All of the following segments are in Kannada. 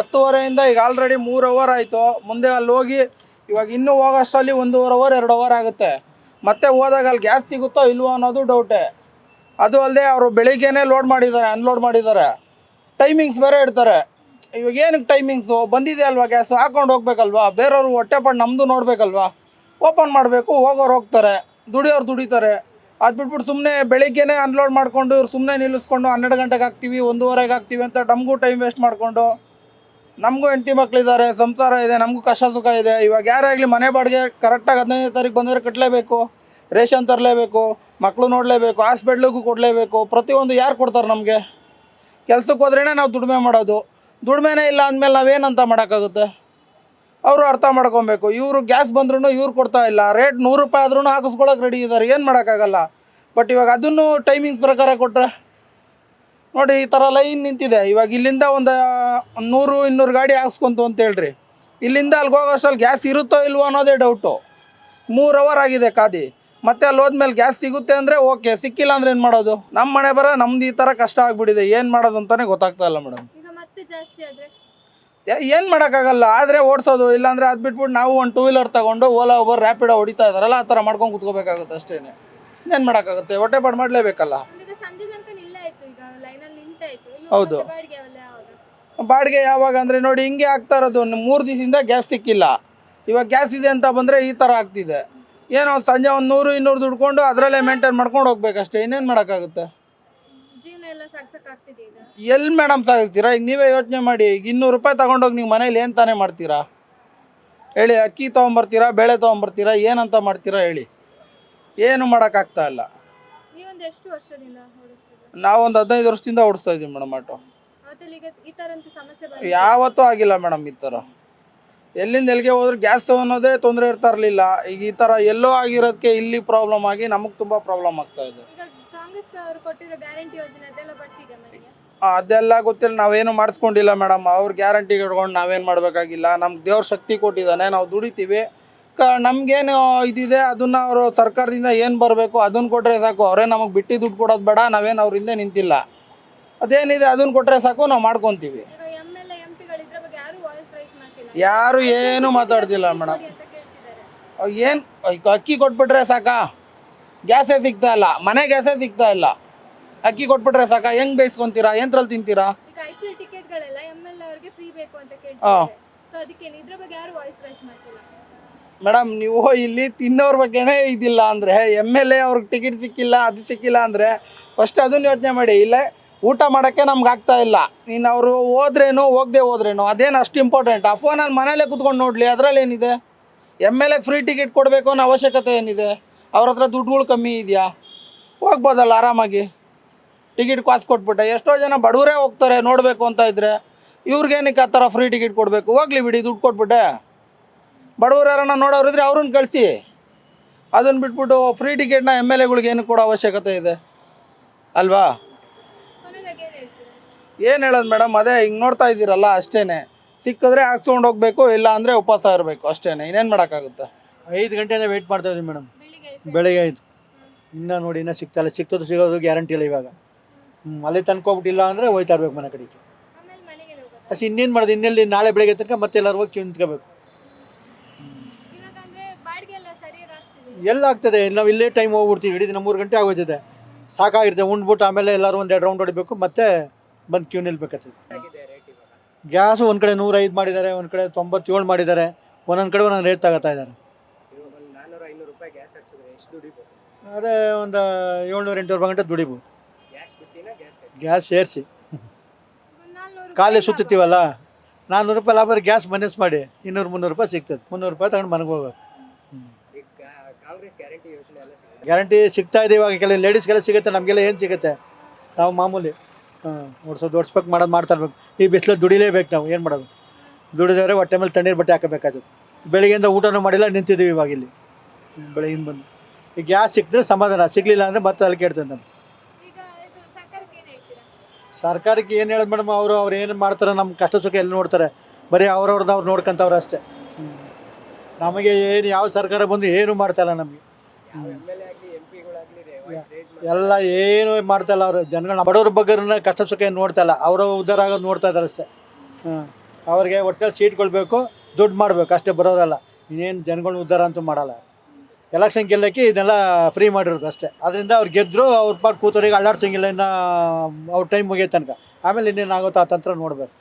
10:30 ಈಗ ಆಲ್ರೆಡಿ 3 ಅವರ್ ಆಯಿತು. ಮುಂದೆ ಅಲ್ಲಿ ಹೋಗಿ ಇವಾಗ ಇನ್ನೂ ಹೋಗೋಷ್ಟರಲ್ಲಿ 1.5 ಅವರ್ 2 ಅವರ್ ಆಗುತ್ತೆ. ಮತ್ತೆ ಹೋದಾಗ ಅಲ್ಲಿ ಗ್ಯಾಸ್ ಸಿಗುತ್ತೋ ಇಲ್ವೋ ಅನ್ನೋದು ಡೌಟೇ. ಅದು ಅಲ್ಲದೆ ಅವರು ಬೆಳಿಗ್ಗೆನೇ ಲೋಡ್ ಮಾಡಿದ್ದಾರೆ, ಅನ್ಲೋಡ್ ಮಾಡಿದ್ದಾರೆ, ಟೈಮಿಂಗ್ಸ್ ಬೇರೆ ಇಡ್ತಾರೆ. ಇವಾಗ ಏನಕ್ಕೆ ಟೈಮಿಂಗ್ಸು? ಬಂದಿದೆ ಅಲ್ವಾ ಗ್ಯಾಸು, ಹಾಕೊಂಡು ಹೋಗ್ಬೇಕಲ್ವಾ? ಬೇರೆಯವರು ಹೊಟ್ಟೆಪಾಡು ನಮ್ಮದು ನೋಡಬೇಕಲ್ವಾ? ಓಪನ್ ಮಾಡಬೇಕು, ಹೋಗೋರು ಹೋಗ್ತಾರೆ, ದುಡಿಯೋರು ದುಡಿತಾರೆ. ಅದು ಬಿಟ್ಬಿಟ್ಟು ಸುಮ್ಮನೆ ಬೆಳಿಗ್ಗೆನೇ ಅನ್ಲೋಡ್ ಮಾಡಿಕೊಂಡು ಇವ್ರು ಸುಮ್ಮನೆ ನಿಲ್ಲಿಸ್ಕೊಂಡು 12 ಗಂಟೆಗೆ ಹಾಕ್ತೀವಿ 1:30ಗೆ ಹಾಕ್ತೀವಿ ಅಂತ ನಮಗೂ ಟೈಮ್ ವೇಸ್ಟ್ ಮಾಡಿಕೊಂಡು, ನಮಗೂ ಹೆಂಡತಿ ಮಕ್ಕಳಿದ್ದಾರೆ, ಸಂಸಾರ ಇದೆ, ನಮಗೂ ಕಷ್ಟ ಸುಖ ಇದೆ. ಇವಾಗ ಯಾರೇ ಆಗಲಿ ಮನೆ ಬಾಡಿಗೆ ಕರೆಕ್ಟಾಗಿ 15ನೇ ತಾರೀಕು ಬಂದರೆ ಕಟ್ಟಲೇಬೇಕು, ರೇಷನ್ ತರಲೇಬೇಕು, ಮಕ್ಕಳು ನೋಡಲೇಬೇಕು, ಹಾಸ್ಪಿಟ್ಲಿಗೂ ಕೊಡಲೇಬೇಕು. ಪ್ರತಿಯೊಂದು ಯಾರು ಕೊಡ್ತಾರೆ ನಮಗೆ? ಕೆಲ್ಸಕ್ಕೆ ಹೋದ್ರೇ ನಾವು ದುಡಿಮೆ ಮಾಡೋದು. ದುಡಿಮೆನೇ ಇಲ್ಲ ಅಂದಮೇಲೆ ನಾವೇನಂತ ಮಾಡೋಕ್ಕಾಗುತ್ತೆ? ಅವರು ಅರ್ಥ ಮಾಡ್ಕೊಬೇಕು. ಇವರು ಗ್ಯಾಸ್ ಬಂದ್ರೂ ಇವ್ರು ಕೊಡ್ತಾ ಇಲ್ಲ, ರೇಟ್ 100 ರೂಪಾಯಿ ಆದ್ರೂ ಹಾಕಿಸ್ಕೊಳಕ್ಕೆ ರೆಡಿ ಇದ್ದಾರೆ, ಏನು ಮಾಡೋಕ್ಕಾಗಲ್ಲ. ಬಟ್ ಇವಾಗ ಅದನ್ನು ಟೈಮಿಂಗ್ ಪ್ರಕಾರ ಕೊಟ್ಟರೆ ನೋಡಿ, ಈ ಥರ ಲೈನ್ ನಿಂತಿದೆ. ಇವಾಗ ಇಲ್ಲಿಂದ ಒಂದು 100-200 ಗಾಡಿ ಹಾಕ್ಸ್ಕೊಂತು ಅಂತ ಹೇಳ್ರಿ, ಇಲ್ಲಿಂದ ಅಲ್ಲಿಗೆ ಹೋಗೋಷ್ಟಲ್ಲಿ ಗ್ಯಾಸ್ ಇರುತ್ತೋ ಇಲ್ವೋ ಅನ್ನೋದೇ ಡೌಟು. 3 ಅವರ್ ಆಗಿದೆ ಕಾದಿ. ಮತ್ತೆ ಅಲ್ಲಿ ಹೋದ್ಮೇಲೆ ಗ್ಯಾಸ್ ಸಿಗುತ್ತೆ ಅಂದರೆ ಓಕೆ, ಸಿಕ್ಕಿಲ್ಲ ಅಂದರೆ ಏನು ಮಾಡೋದು? ನಮ್ಮ ಮನೆ ಬರೋ ನಮ್ದು ಈ ಥರ ಕಷ್ಟ ಆಗಿಬಿಟ್ಟಿದೆ. ಏನು ಮಾಡೋದು ಅಂತಲೇ ಗೊತ್ತಾಗ್ತಾ ಇಲ್ಲ ಮೇಡಮ್. ಏನು ಮಾಡೋಕ್ಕಾಗಲ್ಲ. ಆದರೆ ಓಡಿಸೋದು, ಇಲ್ಲಾಂದರೆ ಅದು ಬಿಟ್ಬಿಟ್ಟು ನಾವು ಒಂದು 2 ವೀಲರ್ ತೊಗೊಂಡು ಓಲಾ ಒಬ್ಬರು ರ್ಯಾಪಿಡೋ ಹೊಡಿತಾ ಇದ್ದಾರಲ್ಲ, ಆ ಥರ ಮಾಡ್ಕೊಂಡು ಕೂತ್ಕೋಬೇಕಾಗುತ್ತೆ ಅಷ್ಟೇ. ಇನ್ನೇನು ಮಾಡೋಕ್ಕಾಗುತ್ತೆ? ಹೊಟ್ಟೆಪಾಡು ಮಾಡಲೇಬೇಕಲ್ಲ. ಹೌದು, ಬಾಡಿಗೆ ಯಾವಾಗ ಅಂದರೆ ನೋಡಿ ಹಿಂಗೆ ಆಗ್ತಾ ಇರೋದು. 3 ದಿವಸದಿಂದ ಗ್ಯಾಸ್ ಸಿಕ್ಕಿಲ್ಲ. ಇವಾಗ ಗ್ಯಾಸ್ ಇದೆ ಅಂತ ಬಂದರೆ ಈ ಥರ ಆಗ್ತಿದೆ. ಏನೋ ಸಂಜೆ ಒಂದು 100-200 ದುಡ್ಕೊಂಡು ಅದರಲ್ಲೇ ಮೇಂಟೈನ್ ಮಾಡ್ಕೊಂಡು ಹೋಗ್ಬೇಕಷ್ಟೇ. ಇನ್ನೇನು ಮಾಡೋಕ್ಕಾಗುತ್ತೆ? ಎಲ್ಲಿ ಮೇಡಮ್ ಸಾಗಿಸ್ತೀರಾ? ಈಗ ನೀವೇ ಯೋಚನೆ ಮಾಡಿ. ಈಗ 200 ರೂಪಾಯಿ ತೊಗೊಂಡೋಗಿ ನೀವು ಮನೇಲಿ ಏನು ತಾನೇ ಮಾಡ್ತೀರಾ ಹೇಳಿ? ಅಕ್ಕಿ ತೊಗೊಂಬರ್ತೀರಾ, ಬೇಳೆ ತೊಗೊಂಬರ್ತೀರಾ, ಏನಂತ ಮಾಡ್ತೀರಾ ಹೇಳಿ? ಏನು ಮಾಡೋಕ್ಕಾಗ್ತಾ ಇಲ್ಲ. ನಾವೊಂದು 15 ವರ್ಷದಿಂದ ಓಡಿಸ್ತಾ ಇದ್ದೀವಿ ಮೇಡಮ್ ಆಟೋ. ಯಾವತ್ತೂ ಆಗಿಲ್ಲ ಮೇಡಮ್ ಈ ಥರ. ಎಲ್ಲಿಂದ ಎಲ್ಲಿಗೆ ಹೋದ್ರೆ ಗ್ಯಾಸ್ ಅನ್ನೋದೇ ತೊಂದರೆ ಇರ್ತಾ ಇರಲಿಲ್ಲ. ಈಗ ಈ ಥರ ಎಲ್ಲೋ ಆಗಿರೋದಕ್ಕೆ ಇಲ್ಲಿ ಪ್ರಾಬ್ಲಮ್ ಆಗಿ ನಮಗೆ ತುಂಬ ಪ್ರಾಬ್ಲಮ್ ಆಗ್ತಾ ಇದೆ. ಅದೆಲ್ಲ ಗೊತ್ತಿಲ್ಲ, ನಾವೇನು ಮಾಡಿಸ್ಕೊಂಡಿಲ್ಲ ಮೇಡಮ್. ಅವ್ರ ಗ್ಯಾರಂಟಿ ಇಟ್ಕೊಂಡು ನಾವೇನು ಮಾಡಬೇಕಾಗಿಲ್ಲ. ನಮ್ಗೆ ದೇವ್ರ ಶಕ್ತಿ ಕೊಟ್ಟಿದ್ದಾನೆ, ನಾವು ದುಡಿತೀವಿ. ನಮಗೇನು ಇದಿದೆ ಅದನ್ನು ಅವರು ಸರ್ಕಾರದಿಂದ ಏನು ಬರಬೇಕು ಅದನ್ನು ಕೊಟ್ಟರೆ ಸಾಕು. ಅವರೇ ನಮಗೆ ಬಿಟ್ಟು ದುಡ್ಡು ಕೊಡೋದು ಬೇಡ, ನಾವೇನು ಅವ್ರ ಹಿಂದೆ ನಿಂತಿಲ್ಲ. ಅದೇನಿದೆ ಅದನ್ನು ಕೊಟ್ಟರೆ ಸಾಕು, ನಾವು ಮಾಡ್ಕೊತೀವಿ. ಯಾರು ಏನು ಮಾತಾಡ್ತಿಲ್ಲ ಮೇಡಮ್. ಏನು ಅಕ್ಕಿ ಕೊಟ್ಬಿಟ್ರೆ ಸಾಕಾ? ಗ್ಯಾಸೇ ಸಿಗ್ತಾ ಇಲ್ಲ, ಮನೆ ಗ್ಯಾಸೇ ಸಿಗ್ತಾ ಇಲ್ಲ. ಅಕ್ಕಿ ಕೊಟ್ಬಿಟ್ರೆ ಸಾಕಾ? ಹೆಂಗ್ ಬೇಯಿಸ್ಕೊಂತೀರಾ? ಎಂತ್ರಲ್ಲಿ ತಿಂತೀರಾ? ಮೇಡಮ್ ನೀವು ಇಲ್ಲಿ ತಿನ್ನೋರ ಬಗ್ಗೆನೇ ಇದಿಲ್ಲ ಅಂದರೆ, MLA ಅವ್ರಿಗೆ ಟಿಕೆಟ್ ಸಿಕ್ಕಿಲ್ಲ, ಅದು ಸಿಕ್ಕಿಲ್ಲ ಅಂದರೆ ಫಸ್ಟ್ ಅದನ್ನು ಯೋಚನೆ ಮಾಡಿ. ಇಲ್ಲ ಊಟ ಮಾಡೋಕ್ಕೆ ನಮ್ಗೆ ಆಗ್ತಾ ಇಲ್ಲ. ನೀನು ಅವರು ಹೋದ್ರೇನು ಹೋಗದೆ ಹೋದ್ರೇನು ಅದೇನು ಅಷ್ಟು ಇಂಪಾರ್ಟೆಂಟ್? ಆ ಫೋನಲ್ಲಿ ಮನೇಲೇ ಕೂತ್ಕೊಂಡು ನೋಡಲಿ, ಅದರಲ್ಲಿ ಏನಿದೆ? MLA ಫ್ರೀ ಟಿಕೆಟ್ ಕೊಡಬೇಕು ಅನ್ನೋ ಅವಶ್ಯಕತೆ ಏನಿದೆ? ಅವ್ರ ಹತ್ರ ದುಡ್ಡುಗಳು ಕಮ್ಮಿ ಇದೆಯಾ? ಹೋಗ್ಬೋದಲ್ಲ ಆರಾಮಾಗಿ. ಟಿಕೆಟ್ ಕಾಸು ಕೊಟ್ಬಿಟ್ಟೆ ಎಷ್ಟೋ ಜನ ಬಡವರೇ ಹೋಗ್ತಾರೆ ನೋಡಬೇಕು ಅಂತ ಇದ್ದರೆ. ಇವ್ರಿಗೇನಕ್ಕೆ ಆ ಥರ ಫ್ರೀ ಟಿಕೆಟ್ ಕೊಡಬೇಕು? ಹೋಗ್ಲಿ ಬಿಡಿ, ದುಡ್ಡು ಕೊಟ್ಬಿಟ್ಟೆ. ಬಡವರು ಯಾರನ್ನ ನೋಡೋರಿದ್ರೆ ಅವ್ರನ್ನ ಕಳಿಸಿ. ಅದನ್ನು ಬಿಟ್ಬಿಟ್ಟು ಫ್ರೀ ಟಿಕೆಟ್ನ MLAಗಳಿಗೆ ಏನು ಕೊಡೋ ಅವಶ್ಯಕತೆ ಇದೆ ಅಲ್ವಾ? ಏನು ಹೇಳೋದು ಮೇಡಮ್, ಅದೇ ಹಿಂಗೆ ನೋಡ್ತಾ ಇದ್ದೀರಲ್ಲ ಅಷ್ಟೇ. ಸಿಕ್ಕಿದ್ರೆ ಹಾಕ್ಸ್ಕೊಂಡು ಹೋಗಬೇಕು, ಇಲ್ಲ ಅಂದರೆ ಉಪವಾಸ ಇರಬೇಕು ಅಷ್ಟೇ. ಇನ್ನೇನು ಮಾಡೋಕ್ಕಾಗುತ್ತೆ? 5 ಗಂಟೆಯಿಂದ ವೆಯ್ಟ್ ಮಾಡ್ತಾ ಇದ್ದೀವಿ ಮೇಡಮ್. ಬೆಳಿಗ್ಗೆ 5 ಇನ್ನೂ ನೋಡಿ ಇನ್ನೂ ಸಿಗ್ತಾಯಿಲ್ಲ. ಸಿಗ್ತದೆ ಸಿಗೋದು ಗ್ಯಾರಂಟಿ ಇಲ್ಲ ಇವಾಗ. ಅಲ್ಲಿ ತನ್ಕೊಬಿಟ್ಟಿಲ್ಲ ಅಂದರೆ ಹೋಯ್ತಾ ಇರ್ಬೇಕು ಮನೆ ಕಡೆಗೆ. ಅಷ್ಟು ಇನ್ನೇನು ಮಾಡೋದು? ಇನ್ನೆಲ್ಲಿ ನಾಳೆ ಬೆಳಗ್ಗೆ ತನಕ ಮತ್ತೆ ಎಲ್ಲರೂ ಹೋಗಿ ನಿಂತ್ಕೋಬೇಕು. ಎಲ್ಲ ಆಗ್ತದೆ, ನಾವು ಇಲ್ಲೇ ಟೈಮ್ ಹೋಗ್ಬಿಡ್ತೀವಿ. ಇಡೀ ದಿನ 3 ಗಂಟೆ ಆಗೋಯ್ತದೆ, ಸಾಕಾಗಿರ್ತದೆ. ಉಂಡ್ಬಿಟ್ಟು ಆಮೇಲೆ ಎಲ್ಲರೂ ಒಂದು 2 ರೌಂಡ್ ಹೊಡಿಬೇಕು, ಮತ್ತೆ ಬಂದು ಕ್ಯೂ ನಿಲ್ಬೇಕಾಗ್ತದೆ. ಗ್ಯಾಸು ಒಂದು ಕಡೆ 105 ಮಾಡಿದ್ದಾರೆ, ಒಂದು ಕಡೆ 97 ಮಾಡಿದ್ದಾರೆ, ಒಂದೊಂದು ಕಡೆ ಒಂದೊಂದು ರೇಟ್ ತಗೋತಾ ಇದ್ದಾರೆ. ಅದೇ ಒಂದು 700-800 ರೂಪಾಯಿ ಗಂಟೆ ದುಡಿಬೋದು ಗ್ಯಾಸ್ ಸೇರಿಸಿ. ಖಾಲಿ ಸುತ್ತೀವಲ್ಲ, 400 ರೂಪಾಯಿ ಲಾಭ ಗ್ಯಾಸ್ ಮೈನಸ್ ಮಾಡಿ 200-300 ರೂಪಾಯಿ ಸಿಗ್ತದೆ. 300 ರೂಪಾಯಿ ತಗೊಂಡು ಮನೆಗೆ ಹೋಗೋದು. ಗ್ಯಾರಂಟಿ ಸಿಗ್ತಾ ಇದೆ ಇವಾಗ. ಕೆಲವು ಲೇಡೀಸ್ಗೆಲ್ಲ ಸಿಗುತ್ತೆ, ನಮಗೆಲ್ಲ ಏನು ಸಿಗುತ್ತೆ? ನಾವು ಮಾಮೂಲಿ ಓಡಿಸ್ಬೇಕು, ಮಾಡೋದು ಮಾಡ್ತಾ ಇರ್ಬೇಕು. ಈ ಬಿಸಿಲು ದುಡಿಲೇಬೇಕು. ನಾವು ಏನು ಮಾಡೋದು? ದುಡಿದವ್ರೆ ಹೊಟ್ಟೆ ಮೇಲೆ ತಣ್ಣೀರು ಬಟ್ಟೆ ಹಾಕಬೇಕಾಗ್ತದೆ. ಬೆಳಿಗ್ಗೆಯಿಂದ ಊಟನೂ ಮಾಡಿಲ್ಲ, ನಿಂತಿದ್ದೀವಿ ಇವಾಗ ಇಲ್ಲಿ. ಬೆಳಗಿನ ಬಂದು ಈ ಗ್ಯಾಸ್ ಸಿಕ್ಕಿದ್ರೆ ಸಮಾಧಾನ, ಸಿಗಲಿಲ್ಲ ಅಂದರೆ ಮತ್ತೆ ಅಲ್ಲಿ ಕೇಳ್ತದೆ ನಾನು. ಸರ್ಕಾರಕ್ಕೆ ಏನು ಹೇಳೋದು ಮೇಡಮ್? ಅವ್ರು ಏನು ಮಾಡ್ತಾರೆ? ನಮ್ಮ ಕಷ್ಟ ಸುಖ ಎಲ್ಲಿ ನೋಡ್ತಾರೆ? ಬರೀ ಅವ್ರವ್ರದ್ದು ಅವ್ರು ನೋಡ್ಕೊಂತವ್ರು ಅಷ್ಟೇ. ನಮಗೆ ಏನು ಯಾವ ಸರ್ಕಾರ ಬಂದು ಏನು ಮಾಡ್ತಾಯಿಲ್ಲ ನಮಗೆ. ಎಲ್ಲ ಏನು ಮಾಡ್ತಾಯಿಲ್ಲ ಅವರು. ಜನಗಳನ್ನ ಬಡವ್ರ ಬಗ್ಗರನ್ನ ಕಷ್ಟ ಸುಖ ಏನು ನೋಡ್ತಾಯಿಲ್ಲ. ಅವರು ಉದ್ಧಾರ ಆಗೋದು ನೋಡ್ತಾ ಇದ್ದಾರೆ ಅಷ್ಟೇ. ಅವ್ರಿಗೆ ಒಟ್ಟಲ್ಲಿ ಸೀಟ್ಗಳು ಬೇಕು, ದುಡ್ಡು ಮಾಡಬೇಕು ಅಷ್ಟೇ, ಬರೋರಲ್ಲ. ಇನ್ನೇನು ಜನಗಳನ್ನ ಉದ್ಧಾರ ಅಂತೂ ಮಾಡಲ್ಲ. ಎಲೆಕ್ಷನ್ ಗೆಲ್ಲಕ್ಕೆ ಇದೆಲ್ಲ ಫ್ರೀ ಮಾಡಿರೋದು ಅಷ್ಟೇ. ಅದರಿಂದ ಅವ್ರು ಗೆದ್ದರು, ಅವ್ರ ಪಾಟ್ ಕೂತವ್ರಿಗೆ ಅಳ್ಳಾಡ್ಸಂಗಿಲ್ಲ ಇನ್ನು ಅವ್ರ ಟೈಮ್ ಮುಗಿಯೋ ತನಕ. ಆಮೇಲೆ ಇನ್ನೇನು ಆಗುತ್ತೋ ಆ ತಂತ್ರ ನೋಡ್ಬೇಕು.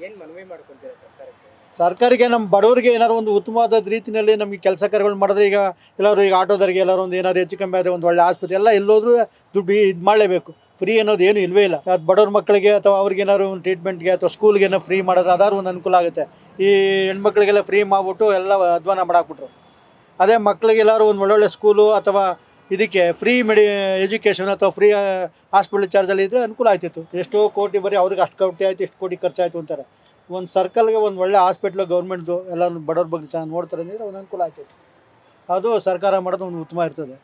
ಏನು ಮನವಿ ಮಾಡ್ಕೊಂತೀರಾ ಸರ್ಕಾರಕ್ಕೆ? ಸರ್ಕಾರಕ್ಕೆ ನಮ್ಮ ಬಡವರಿಗೆ ಏನಾದ್ರು ಒಂದು ಉತ್ತಮವಾದ ರೀತಿಯಲ್ಲಿ ನಮಗೆ ಕೆಲಸ ಕಾರ್ಯಗಳು ಮಾಡಿದ್ರೆ, ಈಗ ಎಲ್ಲರೂ ಈಗ ಆಟೋದವ್ರಿಗೆ ಎಲ್ಲರೂ ಒಂದು ಏನಾದ್ರು ಹೆಚ್ಚು ಕಮ್ಮಿ ಆದರೆ ಒಂದು ಒಳ್ಳೆ ಆಸ್ಪತ್ರೆ ಎಲ್ಲ ಎಲ್ಲೋದ್ರೂ ದುಡ್ಡು ಇದು ಮಾಡಲೇಬೇಕು. ಫ್ರೀ ಅನ್ನೋದು ಏನು ಇಲ್ಲವೇ ಇಲ್ಲ. ಅದು ಬಡವ್ರ ಮಕ್ಕಳಿಗೆ ಅಥವಾ ಅವ್ರಿಗೆ ಏನಾದ್ರು ಒಂದು ಟ್ರೀಟ್ಮೆಂಟ್ಗೆ ಅಥವಾ ಸ್ಕೂಲ್ಗೆ ಏನೋ ಫ್ರೀ ಮಾಡೋದು ಅದಾದ್ರು ಒಂದು ಅನುಕೂಲ ಆಗುತ್ತೆ. ಈ ಹೆಣ್ಮಕ್ಳಿಗೆಲ್ಲ ಫ್ರೀ ಮಾಡಿಬಿಟ್ಟು ಎಲ್ಲ ಅಧ್ವಾನ ಮಾಡಾಕ್ಬಿಟ್ರು. ಅದೇ ಮಕ್ಕಳಿಗೆ ಎಲ್ಲರೂ ಒಂದು ಒಳ್ಳೊಳ್ಳೆ ಸ್ಕೂಲು ಅಥವಾ ಇದಕ್ಕೆ ಫ್ರೀ ಎಜುಕೇಷನ್ ಅಥವಾ ಫ್ರೀ ಹಾಸ್ಪಿಟಲ್ ಚಾರ್ಜಲ್ಲಿ ಇದ್ದರೆ ಅನುಕೂಲ ಆಯ್ತಿತ್ತು. ಎಷ್ಟೋ ಕೋಟಿ ಬರೀ ಅವ್ರಿಗೆ ಅಷ್ಟು ಕೋಟಿ ಆಯಿತು, ಇಷ್ಟು ಕೋಟಿ ಖರ್ಚಾಯಿತು ಅಂತಾರೆ. ಒಂದು ಸರ್ಕಲ್ಗೆ ಒಂದು ಒಳ್ಳೆ ಹಾಸ್ಪಿಟ್ಲು ಗೌರ್ಮೆಂಟ್ದು ಎಲ್ಲ ಬಡವ್ರ ಬಗ್ಗೆ ಚೆನ್ನಾಗಿ ನೋಡ್ತಾರೆ ಅಂದರೆ ಒಂದು ಅನುಕೂಲ ಆಗ್ತೈತೆ. ಅದು ಸರ್ಕಾರ ಮಾಡೋದು ಒಂದು ಉತ್ತಮ ಇರ್ತದೆ.